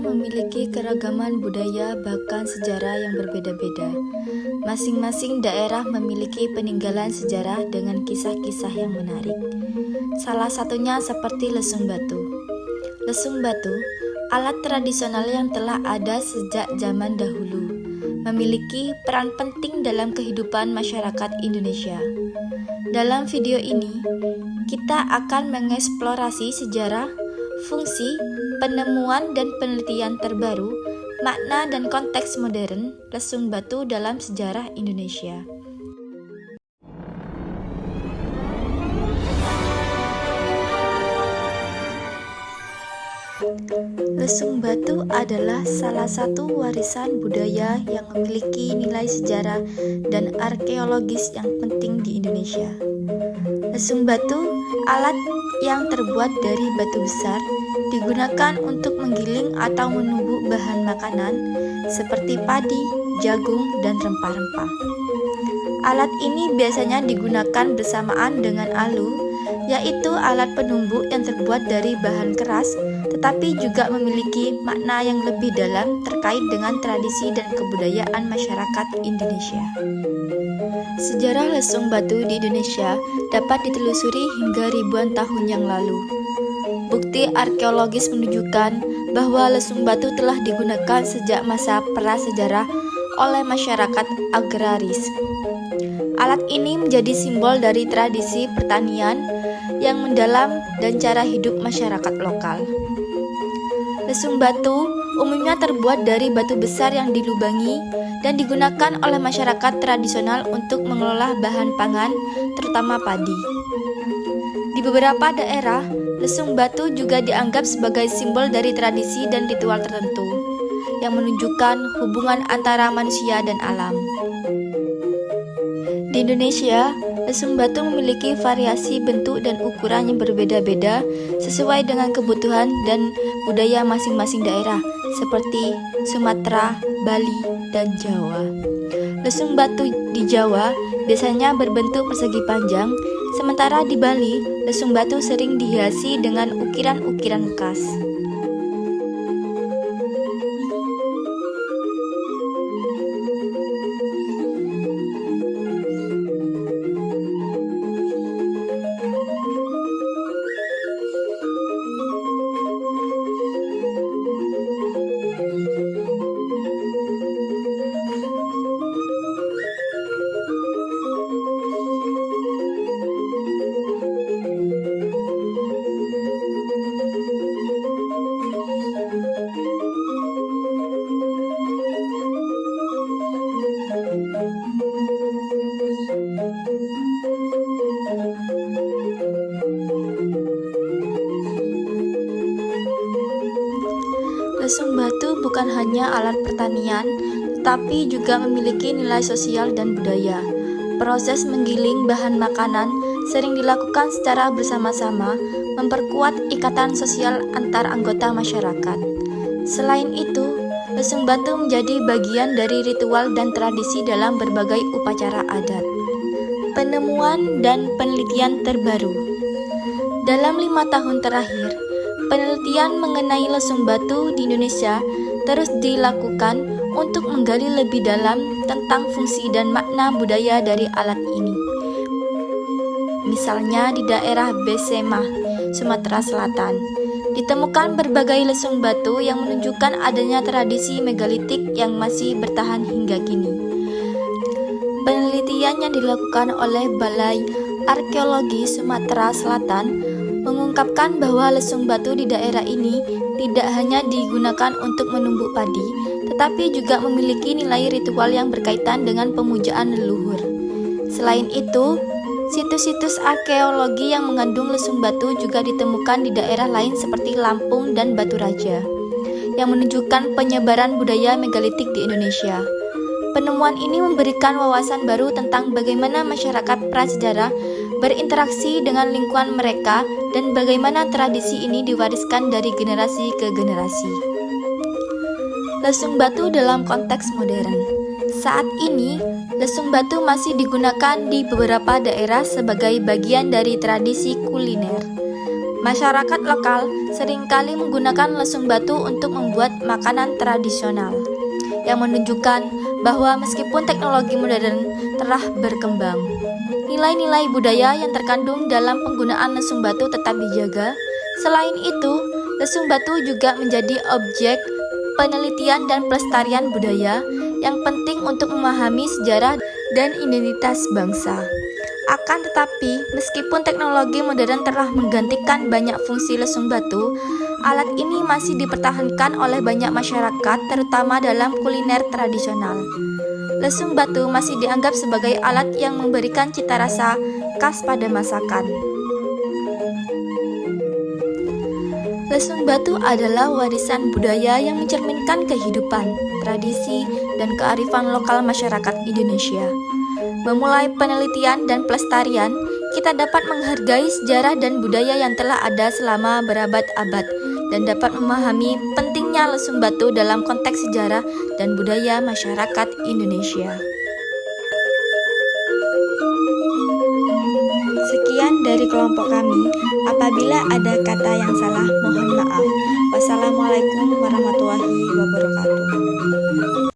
Indonesia memiliki keragaman budaya bahkan sejarah yang berbeda-beda. Masing-masing daerah memiliki peninggalan sejarah dengan kisah-kisah yang menarik. Salah satunya seperti lesung batu. Lesung batu, alat tradisional yang telah ada sejak zaman dahulu, memiliki peran penting dalam kehidupan masyarakat Indonesia. Dalam video ini, kita akan mengeksplorasi sejarah, fungsi, penemuan dan penelitian terbaru, makna dan konteks modern lesung batu dalam sejarah Indonesia. Lesung batu adalah salah satu warisan budaya yang memiliki nilai sejarah dan arkeologis yang penting di Indonesia. Lesung batu, alat yang terbuat dari batu besar, digunakan untuk menggiling atau menumbuk bahan makanan seperti padi, jagung, dan rempah-rempah. Alat ini biasanya digunakan bersamaan dengan alu, yaitu alat penumbuk yang terbuat dari bahan keras, tetapi juga memiliki makna yang lebih dalam terkait dengan tradisi dan kebudayaan masyarakat Indonesia. Sejarah lesung batu di Indonesia dapat ditelusuri hingga ribuan tahun yang lalu. Bukti arkeologis menunjukkan bahwa lesung batu telah digunakan sejak masa prasejarah oleh masyarakat agraris. Alat ini menjadi simbol dari tradisi pertanian yang mendalam dan cara hidup masyarakat lokal. Lesung batu umumnya terbuat dari batu besar yang dilubangi dan digunakan oleh masyarakat tradisional untuk mengelola bahan pangan, terutama padi. Di beberapa daerah, lesung batu juga dianggap sebagai simbol dari tradisi dan ritual tertentu yang menunjukkan hubungan antara manusia dan alam. Di Indonesia, lesung batu memiliki variasi bentuk dan ukuran yang berbeda-beda sesuai dengan kebutuhan dan budaya masing-masing daerah, seperti Sumatera, Bali, dan Jawa. Lesung batu di Jawa biasanya berbentuk persegi panjang, sementara di Bali, lesung batu sering dihiasi dengan ukiran-ukiran khas. Lesung batu bukan hanya alat pertanian, tetapi juga memiliki nilai sosial dan budaya. Proses menggiling bahan makanan sering dilakukan secara bersama-sama, memperkuat ikatan sosial antar anggota masyarakat. Selain itu, lesung batu menjadi bagian dari ritual dan tradisi dalam berbagai upacara adat. Penemuan dan penelitian terbaru. Dalam 5 tahun terakhir, penelitian mengenai lesung batu di Indonesia terus dilakukan untuk menggali lebih dalam tentang fungsi dan makna budaya dari alat ini. Misalnya di daerah Besemah, Sumatera Selatan, ditemukan berbagai lesung batu yang menunjukkan adanya tradisi megalitik yang masih bertahan hingga kini. Penelitian yang dilakukan oleh Balai Arkeologi Sumatera Selatan mengungkapkan bahwa lesung batu di daerah ini tidak hanya digunakan untuk menumbuk padi, tetapi juga memiliki nilai ritual yang berkaitan dengan pemujaan leluhur. Selain itu, situs-situs arkeologi yang mengandung lesung batu juga ditemukan di daerah lain seperti Lampung dan Batu Raja, yang menunjukkan penyebaran budaya megalitik di Indonesia. Penemuan ini memberikan wawasan baru tentang bagaimana masyarakat prasejarah berinteraksi dengan lingkungan mereka dan bagaimana tradisi ini diwariskan dari generasi ke generasi. Lesung batu dalam konteks modern. Saat ini, lesung batu masih digunakan di beberapa daerah sebagai bagian dari tradisi kuliner. Masyarakat lokal seringkali menggunakan lesung batu untuk membuat makanan tradisional, yang menunjukkan bahwa meskipun teknologi modern telah berkembang, nilai-nilai budaya yang terkandung dalam penggunaan lesung batu tetap dijaga. Selain itu, lesung batu juga menjadi objek penelitian dan pelestarian budaya yang penting untuk memahami sejarah dan identitas bangsa. Akan tetapi, meskipun teknologi modern telah menggantikan banyak fungsi lesung batu, alat ini masih dipertahankan oleh banyak masyarakat, terutama dalam kuliner tradisional. Lesung batu masih dianggap sebagai alat yang memberikan cita rasa khas pada masakan. Lesung batu adalah warisan budaya yang mencerminkan kehidupan, tradisi, dan kearifan lokal masyarakat Indonesia. Memulai penelitian dan pelestarian, kita dapat menghargai sejarah dan budaya yang telah ada selama berabad-abad dan dapat memahami pentingnya lesung batu dalam konteks sejarah dan budaya masyarakat Indonesia. Sekian dari kelompok kami. Apabila ada kata yang salah, mohon maaf. Wassalamualaikum warahmatullahi wabarakatuh.